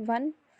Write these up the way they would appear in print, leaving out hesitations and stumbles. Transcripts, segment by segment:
1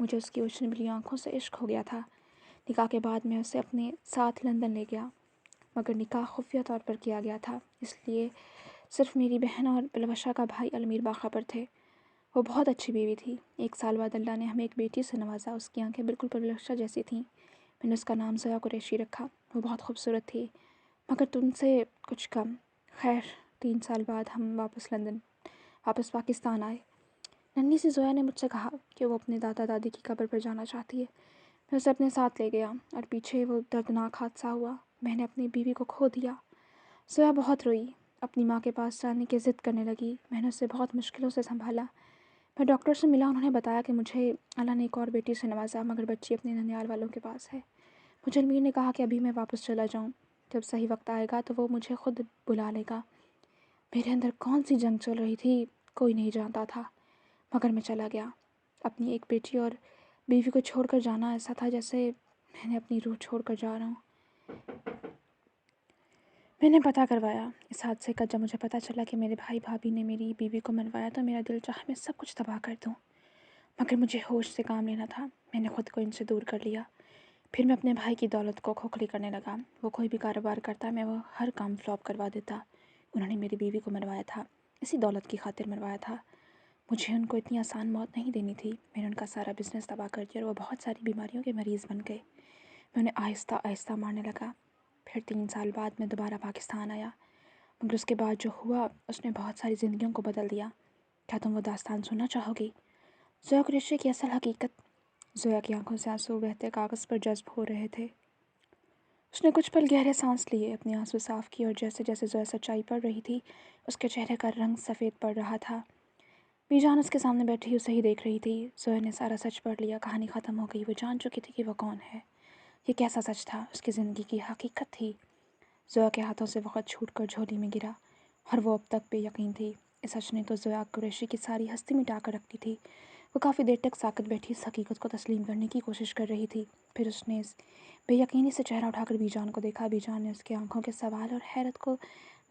مجھے اس کی اجڑی بلی آنکھوں سے عشق ہو گیا تھا۔ نکاح کے بعد میں اسے اپنے ساتھ لندن لے گیا، مگر نکاح خفیہ طور پر کیا گیا تھا، اس لیے صرف میری بہن اور بلوشہ کا بھائی المیر باخبر تھے۔ وہ بہت اچھی بیوی تھی۔ 1 سال بعد اللہ نے ہمیں ایک بیٹی سے نوازا۔ اس کی آنکھیں بالکل بلوشہ جیسی تھیں۔ میں نے اس کا نام زویا قریشی رکھا۔ وہ بہت خوبصورت تھی، مگر تم سے کچھ کم۔ خیر، 3 سال بعد ہم واپس پاکستان آئے۔ ننھی سی زویا نے مجھ سے کہا کہ وہ اپنے دادا دادی کی قبر پر جانا چاہتی ہے۔ میں اسے اپنے ساتھ لے گیا اور پیچھے وہ دردناک حادثہ ہوا۔ میں نے اپنی بیوی کو کھو دیا۔ زویا بہت روئی، اپنی ماں کے پاس جانے کی ضد کرنے لگی۔ میں نے اسے بہت مشکلوں سے سنبھالا۔ میں ڈاکٹر سے ملا، انہوں نے بتایا کہ مجھے اللہ نے ایک اور بیٹی سے نوازا، مگر بچی اپنے ننیال والوں کے پاس ہے۔ مجھے المیر نے کہا کہ ابھی میں واپس چلا جاؤں، جب صحیح وقت آئے گا تو وہ مجھے خود بلا لے گا۔ میرے اندر کون سی جنگ چل رہی تھی کوئی نہیں جانتا تھا، مگر میں چلا گیا۔ اپنی ایک بیٹی اور بیوی کو چھوڑ کر جانا ایسا تھا جیسے میں نے اپنی روح چھوڑ کر جا رہا ہوں۔ میں نے پتہ کروایا۔ اس حادثے کا جب مجھے پتہ چلا کہ میرے بھائی بھابھی نے میری بیوی کو مروایا تو میرا دل چاہا میں سب کچھ تباہ کر دوں، مگر مجھے ہوش سے کام لینا تھا۔ میں نے خود کو ان سے دور کر لیا۔ پھر میں اپنے بھائی کی دولت کو کھوکھلی کرنے لگا۔ وہ کوئی بھی کاروبار کرتا میں وہ ہر کام فلاپ کروا دیتا۔ انہوں نے میری بیوی کو مروایا تھا، اسی دولت کی خاطر مروایا تھا۔ مجھے ان کو اتنی آسان موت نہیں دینی تھی۔ میں نے ان کا سارا بزنس تباہ کر دیا اور وہ بہت ساری بیماریوں کے مریض بن گئے۔ میں انہیں آہستہ آہستہ مارنے لگا۔ پھر 3 سال بعد میں دوبارہ پاکستان آیا، مگر اس کے بعد جو ہوا اس نے بہت ساری زندگیوں کو بدل دیا۔ کیا تم وہ داستان سننا چاہو گی؟ زویا قریشی کی اصل حقیقت۔ زویا کی آنکھوں سے آنسو بہتے کاغذ پر جذب ہو رہے تھے۔ اس نے کچھ پل گہرے سانس لیے، اپنی آنسو صاف کی، اور جیسے جیسے زویا سچائی پڑھ رہی تھی اس کے چہرے کا رنگ سفید پڑ رہا تھا۔ بی جان اس کے سامنے بیٹھی اسے ہی دیکھ رہی تھی۔ زویا نے سارا سچ پڑھ لیا، کہانی ختم ہو گئی۔ وہ جان چکی تھی کہ وہ کون ہے۔ یہ کیسا سچ تھا؟ اس کی زندگی کی حقیقت تھی۔ زویا کے ہاتھوں سے وقت چھوٹ کر جھولی میں گرا، اور وہ اب تک بے یقین تھی۔ اس سچ نے تو زویا قریشی کی ساری ہستی مٹا کر رکھ دی تھی۔ وہ کافی دیر تک ساکت بیٹھی اس حقیقت کو تسلیم کرنے کی کوشش کر رہی تھی۔ پھر اس نے اس بے یقینی سے چہرہ اٹھا کر بی جان کو دیکھا۔ بی جان نے اس کے آنکھوں کے سوال اور حیرت کو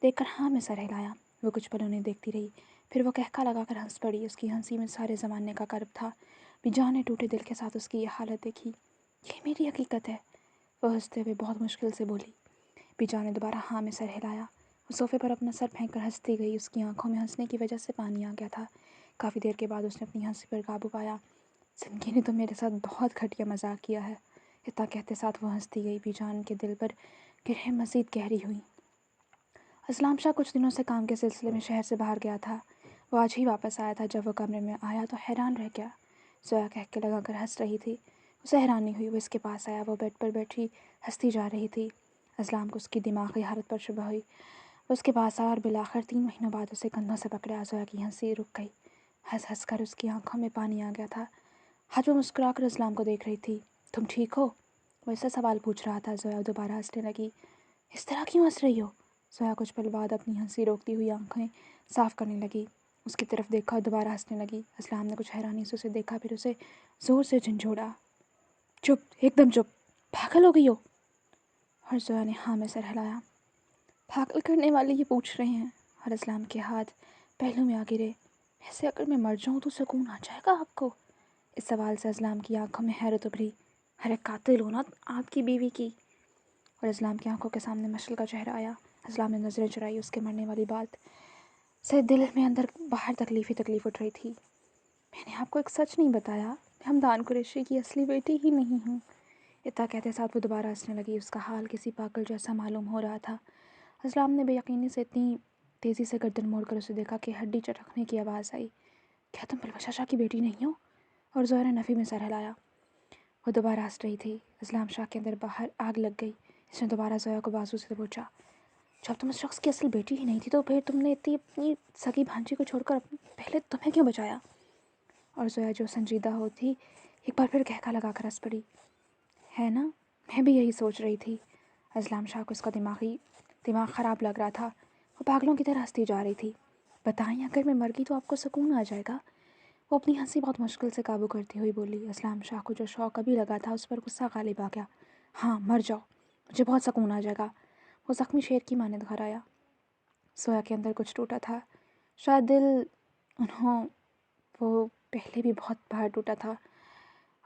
دیکھ کر ہاں میں سر ہلایا۔ وہ کچھ پل انہیں دیکھتی رہی، پھر وہ قہقہ لگا کر ہنس پڑی۔ اس کی ہنسی میں سارے زمانے کا کرب تھا۔ بی جان نے ٹوٹے دل کے ساتھ اس کی یہ حالت دیکھی۔ یہ میری حقیقت ہے، وہ ہنستے ہوئے بہت مشکل سے بولی۔ بی جان نے دوبارہ ہاں میں سر ہلایا۔ وہ صوفے پر اپنا سر پھینک کر ہنستی گئی۔ اس کی آنکھوں میں ہنسنے کی وجہ سے پانی آ گیا تھا۔ کافی دیر کے بعد اس نے اپنی ہنسی پر قابو پایا۔ زندگی نے تو میرے ساتھ بہت گھٹیا مذاق کیا ہے، اتنا کہتے ساتھ وہ ہنستی گئی۔ بی جان کے دل پر گرہیں مزید گہری ہوئیں۔ اسلام شاہ کچھ دنوں سے کام کے سلسلے میں شہر سے باہر گیا تھا۔ وہ آج ہی واپس آیا تھا۔ جب وہ کمرے میں آیا تو حیران رہ گیا۔ زویا کہکے لگا کر ہنس رہی تھی۔ اسے حیرانی ہوئی۔ وہ اس کے پاس آیا۔ وہ بیڈ پر بیٹھی ہنستی جا رہی تھی۔ اسلام کو اس کی دماغی حالت پر شبہ ہوئی۔ وہ اس کے پاس آیا اور بالآخر 3 مہینوں بعد اسے کندھوں سے پکڑا۔ زویا کی ہنسی رک گئی۔ ہنس ہنس کر اس کی آنکھوں میں پانی آ گیا تھا۔ آج وہ مسکرا کر اسلام کو دیکھ رہی تھی۔ تم ٹھیک ہو؟ وہ اس سے سوال پوچھ رہا تھا۔ زویا دوبارہ ہنسنے لگی۔ اس طرح کیوں ہنس رہی ہو؟ زویا کچھ پل بعد اپنی ہنسی روکتی ہوئی آنکھیں صاف کرنے لگی، اس کی طرف دیکھا اور دوبارہ ہنسنے لگی۔ اسلام نے کچھ حیرانی سے اسے دیکھا، پھر اسے زور سے جھنجھوڑا۔ چپ، ایک دم چپ، پاگل ہو گئی ہو؟ اور زویا نے ہاں میں سر ہلایا۔ پاگل کرنے والے یہ پوچھ رہے ہیں، اور اسلام کے ہاتھ پہلو میں آ گرے۔ ایسے اگر میں مر جاؤں تو سکون آ جائے گا آپ کو؟ اس سوال سے اسلام کی آنکھوں میں حیرت ابھری۔ ارے قاتل ہو نا آپ کی بیوی کی؟ اور اسلام کی آنکھوں کے سامنے مشعل کا چہرہ آیا۔ اسلام نے نظریں چرائی۔ اس کے مرنے والی بات سے دل میں اندر باہر تکلیف ہی تکلیف اٹھ رہی تھی۔ میں نے آپ کو ایک سچ نہیں بتایا، میں حمدان قریشی کی اصلی بیٹی ہی نہیں ہوں۔ اتنا کہتے ساتھ وہ دوبارہ ہنسنے لگی۔ اس کا حال کسی پاگل جیسا معلوم ہو رہا تھا۔ اسلام نے بے یقینی سے اتنی تیزی سے گردن موڑ کر اسے دیکھا کہ ہڈی چٹکنے کی آواز آئی۔ کیا تم بلوشہ شاہ کی بیٹی نہیں ہو؟ اور زویا نے نفی میں سر ہلایا۔ وہ دوبارہ ہنس رہی تھی۔ اسلام شاہ کے اندر باہر آگ لگ گئی۔ اس نے دوبارہ زویا کو بازو سے پوچھا، جب تم اس شخص کی اصل بیٹی ہی نہیں تھی تو پھر تم نے اتنی اپنی سگی بھانجی کو چھوڑ کر پہلے تمہیں کیوں بچایا؟ اور زویا جو سنجیدہ ہوتی ایک بار پھر قہقہ لگا کر ہنس پڑی۔ ہے نا، میں بھی یہی سوچ رہی تھی۔ اسلام شاہ کو اس کا دماغ خراب لگ رہا تھا۔ وہ پاگلوں کی طرح ہنستی جا رہی تھی۔ بتائیں اگر میں مر گئی تو آپ کو سکون آ جائے گا؟ وہ اپنی ہنسی بہت مشکل سے قابو کرتی ہوئی بولی۔ اسلام شاہ کو جو شوق ابھی لگا تھا اس پر غصہ غالب آ گیا۔ ہاں مر جاؤ، مجھے بہت سکون آ جائے گا۔ وہ زخمی شیر کی مانند گھر آیا۔ زویا کے اندر کچھ ٹوٹا تھا، شاید دل وہ پہلے بھی بہت باہر ٹوٹا تھا۔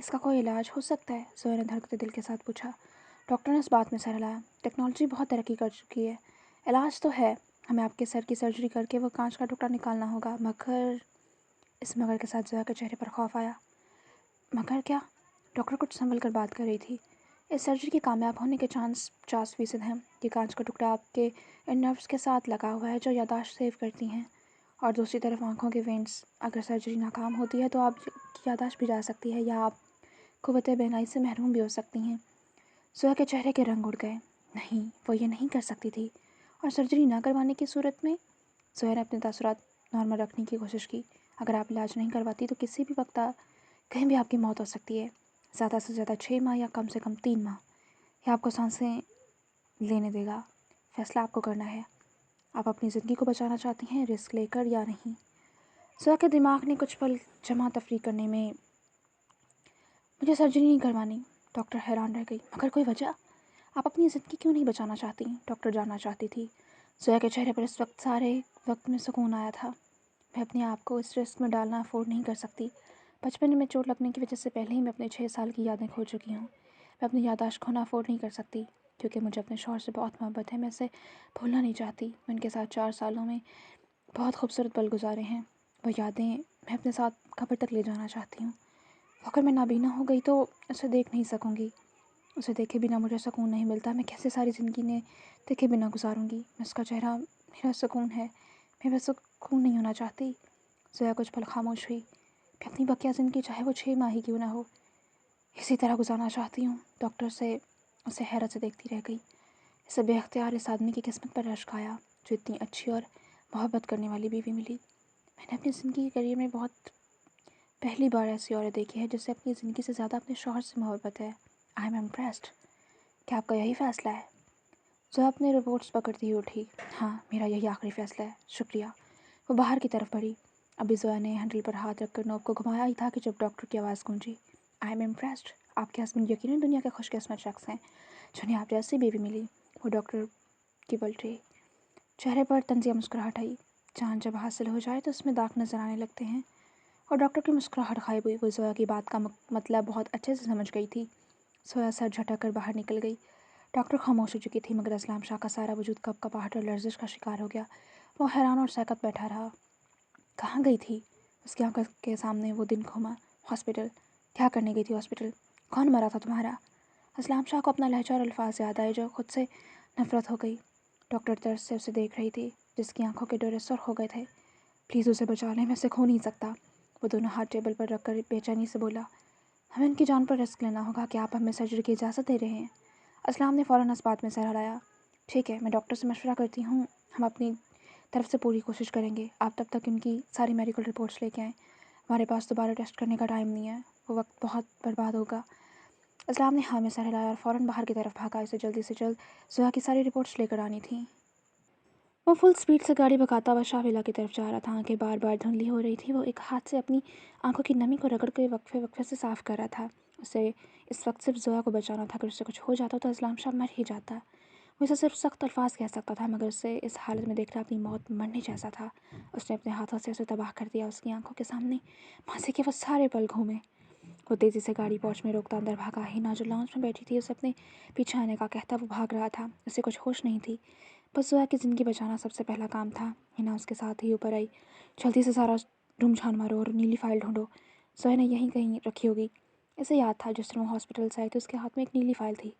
اس کا کوئی علاج ہو سکتا ہے؟ زویا نے دھڑکتے دل کے ساتھ پوچھا۔ ڈاکٹر نے اس بات میں سر ہلایا۔ ٹیکنالوجی بہت ترقی کر چکی ہے، علاج تو ہے، ہمیں آپ کے سر کی سرجری کر کے وہ کانچ کا ٹکڑا نکالنا ہوگا، مگر اس مگر کے ساتھ زویا کے چہرے پر خوف آیا۔ مگر کیا؟ ڈاکٹر کچھ سنبھل کر بات کر رہی تھی۔ اس سرجری کے کامیاب ہونے کے چانس 50% ہیں۔ یہ کانچ کا ٹکڑا آپ کے ان نروس کے ساتھ لگا ہوا ہے جو یادداشت سیو کرتی ہیں، اور دوسری طرف آنکھوں کے وینس۔ اگر سرجری ناکام ہوتی ہے تو آپ کی یادداشت بھی جا سکتی ہے، یا آپ قوت بینائی سے محروم بھی ہو سکتی ہیں۔ زویا کے چہرے کے رنگ اڑ گئے۔ نہیں، وہ یہ نہیں کر سکتی تھی۔ اور سرجری نہ کروانے کی صورت میں؟ زویا نے اپنے تاثرات نارمل رکھنے کی کوشش کی۔ اگر آپ علاج نہیں کرواتی تو کسی بھی وقت کہیں بھی آپ کی موت ہو سکتی ہے، زیادہ سے زیادہ 6 ماہ یا کم سے کم 3 ماہ۔ یہ آپ کو سانسیں لینے دے گا۔ فیصلہ آپ کو کرنا ہے۔ آپ اپنی زندگی کو بچانا چاہتی ہیں، رسک لے کر یا نہیں؟ زویا کے دماغ نے کچھ پل جمع تفریح کرنے میں مجھے سرجری نہیں کروانی۔ ڈاکٹر حیران رہ گئی۔ مگر کوئی وجہ؟ آپ اپنی زندگی کیوں نہیں بچانا چاہتی؟ ڈاکٹر جاننا چاہتی تھی۔ زویا کے چہرے پر اس وقت سارے وقت میں سکون آیا تھا۔ میں اپنے آپ کو اس رسک میں ڈالنا افورڈ نہیں کر سکتی۔ بچپن میں چوٹ لگنے کی وجہ سے پہلے ہی میں اپنے 6 سال کی یادیں کھو چکی ہوں۔ میں اپنی یادداشت کھونا افورڈ نہیں کر سکتی، کیونکہ مجھے اپنے شوہر سے بہت محبت ہے۔ میں اسے بھولنا نہیں چاہتی۔ میں ان کے ساتھ 4 سالوں میں بہت خوبصورت پل گزارے ہیں۔ وہ یادیں میں اپنے ساتھ قبر تک لے جانا چاہتی ہوں۔ اگر میں نابینا ہو گئی تو اسے دیکھ نہیں سکوں گی۔ اسے دیکھے بنا مجھے سکون نہیں ملتا۔ میں کیسے ساری زندگی نے دیکھے بنا گزاروں گی؟ میں اس کا چہرہ میرا سکون ہے۔ میں بس سکون نہیں ہونا چاہتی۔ زویا کچھ پل خاموش ہوئی۔ میں اپنی بقیہ زندگی چاہے وہ 6 ماہ ہی کیوں نہ ہو، اسی طرح گزارنا چاہتی ہوں۔ ڈاکٹر اسے حیرت سے دیکھتی رہ گئی۔ اسے بے اختیار اس آدمی کی قسمت پر رشک آیا جو اتنی اچھی اور محبت کرنے والی بیوی ملی۔ میں نے اپنی زندگی کے کریئر میں بہت پہلی بار ایسی عورت دیکھی ہے جس سے اپنی زندگی سے زیادہ اپنے شوہر سے محبت ہے۔ I am impressed. کیا آپ کا یہی فیصلہ ہے؟ زویا اپنے رپورٹس پکڑتی ہوئی اٹھی۔ ہاں، میرا یہی آخری فیصلہ ہے، شکریہ۔ وہ باہر کی طرف بڑھی۔ ابھی زویا نے ہینڈل پر ہاتھ رکھ کر نوب کو گھمایا ہی تھا کہ جب ڈاکٹر کی آواز گونجی۔ I am impressed. آپ کے ہسبینڈ یقیناً دنیا کے خوش قسمت شخص ہیں جنہیں آپ جیسی بیوی ملی۔ وہ ڈاکٹر کی پلٹی، چہرے پر طنزیہ مسکراہٹ آئی۔ جان جب حاصل ہو جائے تو اس میں داغ نظر آنے لگتے ہیں۔ اور ڈاکٹر کی مسکراہٹ غائب ہوئی۔ وہ زویا کی بات کا مطلب بہت اچھے سے سمجھ گئی تھی۔ زویا سر جھٹک کر باہر نکل گئی۔ ڈاکٹر خاموش ہو چکی تھی، مگر اسلام شاہ کا سارا وجود کپاہٹ اور لرزش کا شکار ہو گیا۔ وہ حیران اور ساکت بیٹھا رہا۔ کہاں گئی تھی؟ اس کی آنکھوں کے سامنے وہ دن گھوما۔ ہاسپٹل؟ کیا کرنے گئی تھی ہاسپٹل؟ کون مرا تھا تمہارا؟ اسلام شاہ کو اپنا لہجہ اور الفاظ یاد آئے جو خود سے نفرت ہو گئی۔ ڈاکٹر طرز سے اسے دیکھ رہی تھی جس کی آنکھوں کے ڈورے سرخ ہو گئے تھے۔ پلیز اسے بچا لیں، میں اسے کھو نہیں سکتا۔ وہ دونوں ہاتھ ٹیبل پر رکھ کر بے چینی سے بولا۔ ہمیں ان کی جان پر رسک لینا ہوگا۔ کیا آپ ہمیں سرجری کی اجازت دے رہے ہیں؟ اسلام نے فوراً اس بات میں سر ہلایا۔ ٹھیک ہے، میں ڈاکٹر سے مشورہ کرتی ہوں۔ ہم اپنی طرف سے پوری کوشش کریں گے۔ آپ تب تک ان کی ساری میڈیکل رپورٹس لے کے آئیں۔ ہمارے پاس دوبارہ ٹیسٹ کرنے کا ٹائم نہیں ہے، وہ وقت بہت برباد ہوگا۔ اسلام نے ہاں میں سر ہلایا اور فوراً باہر کی طرف بھاگا۔ اسے جلدی سے جلد زویا کی ساری رپورٹس لے کر آنی تھیں۔ وہ فل سپیڈ سے گاڑی بھگاتا ہوا شاہ ولا کی طرف جا رہا تھا۔ آنکھیں بار بار دھندلی ہو رہی تھی۔ وہ ایک ہاتھ سے اپنی آنکھوں کی نمی کو رگڑ کے وقفے وقفے سے صاف کر رہا تھا۔ اسے اس وقت صرف زویا کو بچانا تھا۔ اگر اسے کچھ ہو جاتا تو اسلام شاہ مر ہی جاتا۔ وہ اسے صرف سخت الفاظ کہہ سکتا تھا، مگر اسے اس حالت میں دیکھنا اپنی موت مرنے جیسا تھا۔ اس نے اپنے ہاتھوں سے اسے تباہ کر دیا۔ اس کی آنکھوں کے سامنے ماضی کے وہ سارے پل گھومے۔ وہ تیزی سے گاڑی پورچ میں روکتا اندر بھاگا۔ ہینا جو لاؤنج میں بیٹھی تھی اسے اپنے پیچھے آنے کا کہتا وہ بھاگ رہا تھا۔ اسے کچھ ہوش نہیں تھی۔ بس زویا کی زندگی بچانا سب سے پہلا کام تھا۔ ہینا اس کے ساتھ ہی اوپر آئی۔ جلدی سے سارا روم چھان مارو اور نیلی فائل ڈھونڈو۔ زویا نے یہیں کہیں رکھی ہوگی۔ اسے یاد تھا جس دن وہ ہاسپٹل سے آئی تو اس کے ہاتھ میں ایک نیلی فائل تھی۔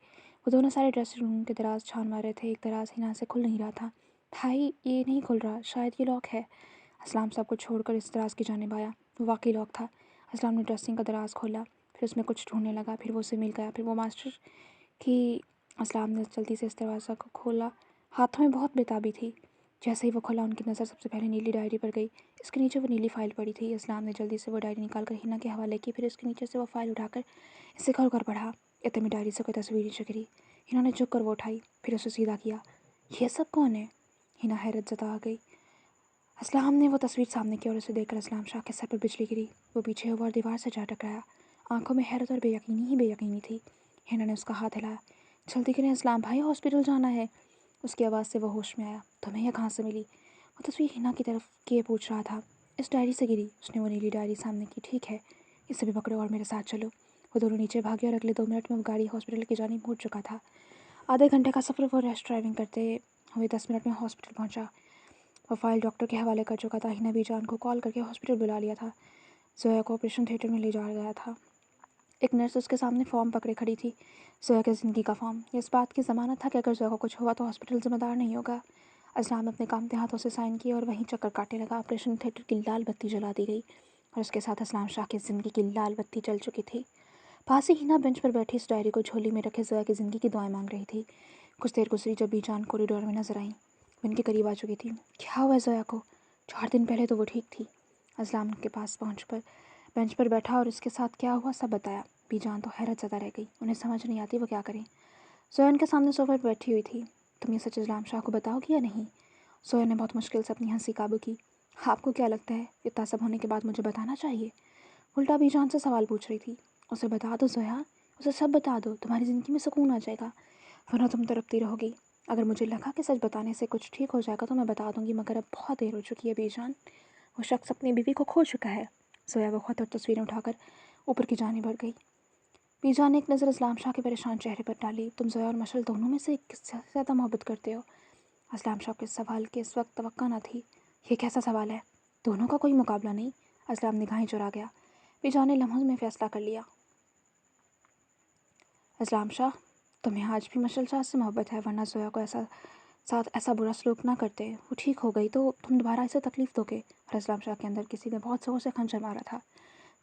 وہ دونوں سارے ڈریسنگ روم کے دراز چھان مار رہے تھے۔ ایک دراز ہینا سے کھل نہیں رہا تھا۔ بھائی، یہ نہیں کھل رہا، شاید یہ لاک ہے۔ اسلام سب کچھ چھوڑ کر اس دراز کی جانب آیا۔ وہ واقعی لاک تھا۔ اسلام نے ڈریسنگ کا دراز کھولا، پھر اس میں کچھ ڈھونڈنے لگا، پھر وہ اسے مل گیا، پھر وہ ماسٹر کی۔ اسلام نے جلدی سے اس دروازہ کو کھولا، ہاتھوں میں بہت بےتابی تھی۔ جیسے ہی وہ کھلا ان کی نظر سب سے پہلے نیلی ڈائری پر گئی۔ اس کے نیچے وہ نیلی فائل پڑی تھی۔ اسلام نے جلدی سے وہ ڈائری نکال کر ہینا کے حوالے کی، پھر اس کے نیچے سے وہ فائل اٹھا کر اسے کھول کر پڑھا۔ اتنے میں ڈائری سے کوئی تصویر نیچے گری۔ ہینا نے جھک کر وہ اٹھائی، پھر اسے سیدھا کیا۔ یہ سب کون ہے؟ ہینا حیرت زدہ آ گئی۔ اسلام نے وہ تصویر سامنے کی اور اسے دیکھ کر اسلام شاہ کے سر پر بجلی گری۔ وہ پیچھے ہوا اور دیوار سے جا ٹکرایا۔ آنکھوں میں حیرت اور بے یقینی ہی بے یقینی تھی۔ ہینا نے اس کا ہاتھ ہلایا۔ جلدی کریں اسلام بھائی، ہاسپٹل جانا ہے۔ اس کی آواز سے وہ ہوش میں آیا۔ تمہیں یہ کہاں سے ملی؟ وہ تصویر ہینا کی طرف کیے پوچھ رہا تھا۔ اس ڈائری سے گری۔ اس نے وہ نیلی ڈائری سامنے کی۔ ٹھیک ہے، اسے بھی پکڑو اور میرے ساتھ چلو۔ وہ دونوں نیچے بھاگے اور اگلے 2 منٹ میں وہ گاڑی ہاسپٹل کی جانب مڑ چکا تھا۔ آدھے گھنٹے کا سفر وہ ریش ڈرائیونگ کرتے ہوئے 10 منٹ میں ہاسپٹل پہنچا۔ وہ فائل ڈاکٹر کے حوالے کر چکا تھا۔ ہنا بی جان کو کال کر کے ہاسپٹل بلا لیا تھا۔ زویا کو آپریشن تھیٹر میں لے جایا گیا تھا۔ ایک نرس اس کے سامنے فارم پکڑے کھڑی تھی، زویا کی زندگی کا فارم۔ یہ اس بات کی ضمانت تھا کہ اگر زویا کو کچھ ہوا تو ہاسپٹل ذمہ دار نہیں ہوگا۔ اسلام نے اپنے کامتے ہاتھوں سے سائن کیے اور وہیں چکر کاٹنے لگا۔ آپریشن تھیٹر کی لال بتی جلا دی گئی اور اس کے ساتھ اسلام شاہ کی زندگی کی لال بتی جل چکی تھی۔ پاس ہی ہنا بینچ پر بیٹھی اس ڈائری کو جھولی میں رکھے زویا کی زندگی کی دعائیں مانگ رہی تھی۔ کچھ دیر گزری جب بی جان کوریڈور میں نظر آئیں، وہ ان کے قریب آ چکی تھی۔ کیا ہوا ہے زویا کو؟ 4 دن پہلے تو وہ ٹھیک تھی۔ اسلام ان کے پاس پہنچ پر بینچ پر بیٹھا اور اس کے ساتھ کیا ہوا سب بتایا۔ بی جان تو حیرت زدہ رہ گئی، انہیں سمجھ نہیں آتی وہ کیا کریں۔ زویا ان کے سامنے صوفے پر بیٹھی ہوئی تھی۔ تم یہ سچ اسلام شاہ کو بتاؤ گی یا نہیں؟ زویا نے بہت مشکل سے اپنی ہنسی قابو کی۔ آپ کو کیا لگتا ہے اتنا سب ہونے کے بعد مجھے بتانا چاہیے؟ الٹا بی جان سے سوال پوچھ رہی تھی۔ اسے بتا دو زویا، اسے سب بتا دو، تمہاری زندگی میں سکون آ جائے گا، ورنہ تم تڑپتی رہو گی۔ اگر مجھے لگا کہ سچ بتانے سے کچھ ٹھیک ہو جائے گا تو میں بتا دوں گی، مگر اب بہت دیر ہو چکی ہے بی جان، وہ شخص اپنی بیوی کو کھو چکا ہے۔ زویا وہ خط اور تصویریں اٹھا کر اوپر کی جانب بڑھ گئی۔ بی جان نے ایک نظر اسلام شاہ کے پریشان چہرے پر ڈالی۔ تم زویا اور مشعل دونوں میں سے کس سے زیادہ محبت کرتے ہو؟ اسلام شاہ کے سوال کی اس وقت توقع نہ تھی۔ یہ کیسا سوال ہے؟ دونوں کا کوئی مقابلہ نہیں۔ اسلام نگاہیں چرا گیا۔ بی جان نے لمحوں میں فیصلہ کر لیا۔ اسلام شاہ، تمہیں آج بھی مشعل شاہ سے محبت ہے، ورنہ زویا کو ایسا برا سلوک نہ کرتے۔ وہ ٹھیک ہو گئی تو تم دوبارہ اسے تکلیف دو گے۔ اور اسلام شاہ کے اندر کسی نے بہت زور سے خنجر مارا تھا۔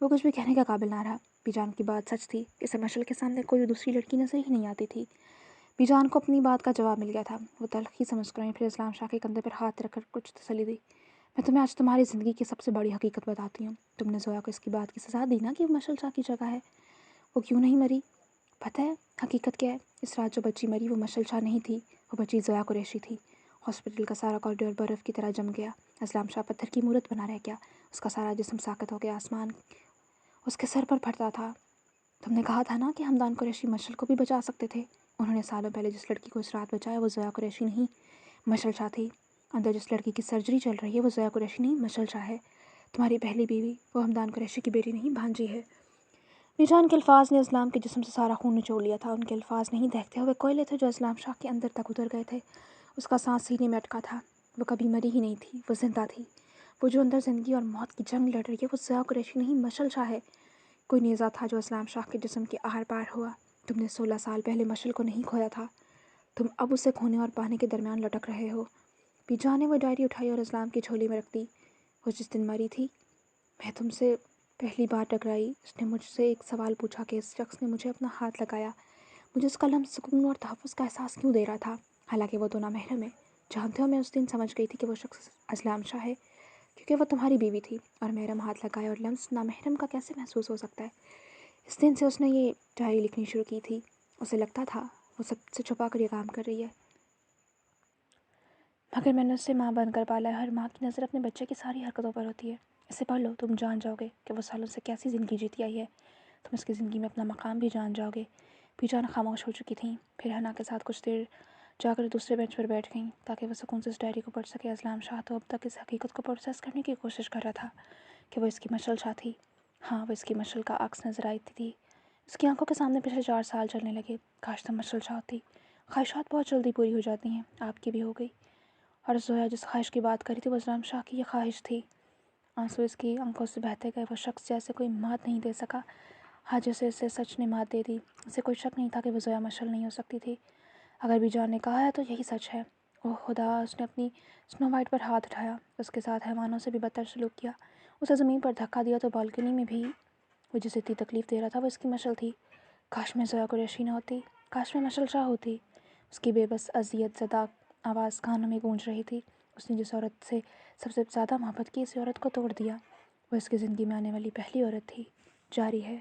وہ کچھ بھی کہنے کا قابل نہ رہا۔ بی جان کی بات سچ تھی، اسے مشعل کے سامنے کوئی دوسری لڑکی نظر ہی نہیں آتی تھی۔ بی جان کو اپنی بات کا جواب مل گیا تھا۔ وہ تلخی سے مسکرائیں، پھر اسلام شاہ کے کندھے پر ہاتھ رکھ کر کچھ تسلی دی۔ میں تمہیں آج تمہاری زندگی کی سب سے بڑی حقیقت بتاتی ہوں۔ تم نے زویا کو اس کی بات کی سزا دی نا کہ وہ مشعل شاہ کی جگہ ہے، وہ کیوں نہیں مری؟ پتہ ہے حقیقت کیا ہے؟ اس رات جو بچی مری وہ مشعل شاہ نہیں تھی، وہ بچی زویا قریشی تھی۔ ہاسپٹل کا سارا کوریڈور برف کی طرح جم گیا۔ اسلام شاہ پتھر کی مورت بنا رہ گیا، اس کا سارا جسم ساکت ہو گیا، آسمان اس کے سر پر پھٹتا تھا۔ تم نے کہا تھا نا کہ حمدان قریشی مشعل کو بھی بچا سکتے تھے۔ انہوں نے سالوں پہلے جس لڑکی کو اس رات بچایا وہ زویا قریشی نہیں، مشعل شاہ تھی۔ اندر جس لڑکی کی سرجری چل رہی ہے وہ زویا قریشی نہیں، مشعل شاہ ہے، تمہاری پہلی بیوی۔ وہ حمدان قریشی کی بیٹی نہیں، بھانجی ہے۔ بی جان کے الفاظ نے اسلام کے جسم سے سارا خون نچوڑ لیا تھا۔ ان کے الفاظ نہیں دہتے ہوئے کوئلے تھے جو اسلام شاہ کے اندر تک اتر گئے تھے۔ اس کا سانس سینے میں اٹکا تھا۔ وہ کبھی مری ہی نہیں تھی، وہ زندہ تھی۔ وہ جو اندر زندگی اور موت کی جنگ لڑ رہی ہے وہ زویا قریشی نہیں، مشعل شاہ ہے۔ کوئی نیزہ تھا جو اسلام شاہ کے جسم کے آر پار ہوا۔ تم نے 16 سال پہلے مشعل کو نہیں کھویا تھا، تم اب اسے کھونے اور پانے کے درمیان لٹک رہے ہو۔ بی جان نے وہ ڈائری اٹھائی اور اسلام کی جھولی میں رکھ دی۔ وہ جس دن مری تھی، میں تم سے پہلی بار ٹکرائی، اس نے مجھ سے ایک سوال پوچھا کہ اس شخص نے مجھے اپنا ہاتھ لگایا، مجھے اس کا لمس سکون اور تحفظ کا احساس کیوں دے رہا تھا، حالانکہ وہ تو نامحرم ہے۔ جانتے ہو میں اس دن سمجھ گئی تھی کہ وہ شخص اسلام شاہ ہے، کیونکہ وہ تمہاری بیوی تھی، اور محرم ہاتھ لگائے اور لمس نامحرم کا کیسے محسوس ہو سکتا ہے۔ اس دن سے اس نے یہ ڈائری لکھنی شروع کی تھی۔ اسے لگتا تھا وہ سب سے چھپا کر یہ کام کر رہی ہے، مگر میں نے اسے ماں بن کر پالا ہے۔ ہر ماں کی نظر اپنے بچے کی ساری حرکتوں پر ہوتی ہے۔ اسے پڑھ لو، تم جان جاؤ گے کہ وہ سالوں سے کیسی زندگی جیتی آئی ہے، تم اس کی زندگی میں اپنا مقام بھی جان جاؤ گے۔ بی جان خاموش ہو چکی تھیں، پھر حنا کے ساتھ کچھ دیر جا کر دوسرے بینچ پر بیٹھ گئیں تاکہ وہ سکون سے اس ڈائری کو پڑھ سکے۔ اسلام شاہ تو اب تک اس حقیقت کو پروسیس کرنے کی کوشش کر رہا تھا کہ وہ اس کی مشعل شاہ تھی۔ ہاں، وہ اس کی مشعل کا عکس نظر آئی تھی۔ اس کی آنکھوں کے سامنے پچھلے 4 سال چلنے لگے۔ کاش تم مشعل شاہ ہوتی۔ خواہشات بہت جلدی پوری ہو جاتی ہیں، آپ کی بھی ہو گئی۔ اور زویا جس خواہش کی بات کری تھی وہ اسلام شاہ کی یہ خواہش تھی۔ آنسو اس کی آنکھوں سے بہتے گئے۔ وہ شخص جیسے کوئی مات نہیں دے سکا، ہاں جیسے اسے سچ نے مات دے دی۔ اسے کوئی شک نہیں تھا کہ وہ زویا مشعل نہیں ہو سکتی تھی۔ اگر بی جان نے کہا ہے تو یہی سچ ہے۔ اوہ خدا، اس نے اپنی سنو وائٹ پر ہاتھ اٹھایا۔ اس کے ساتھ حیوانوں سے بھی بدتر سلوک کیا، اسے زمین پر دھکا دیا تو بالکنی میں بھی۔ وہ جسے اتنی تکلیف دے رہا تھا وہ اس کی مشعل تھی۔ کاش میں زویا قریشی نہ ہوتی، کاش میں مشعل شاہ ہوتی۔ اس کی بے بس اذیت زدہ آواز کانوں میں گونج رہی تھی۔ اس نے جس عورت سے سب سے زیادہ محبت کی، اسی عورت کو توڑ دیا۔ وہ اس کی زندگی میں آنے والی پہلی عورت تھی۔ جاری ہے۔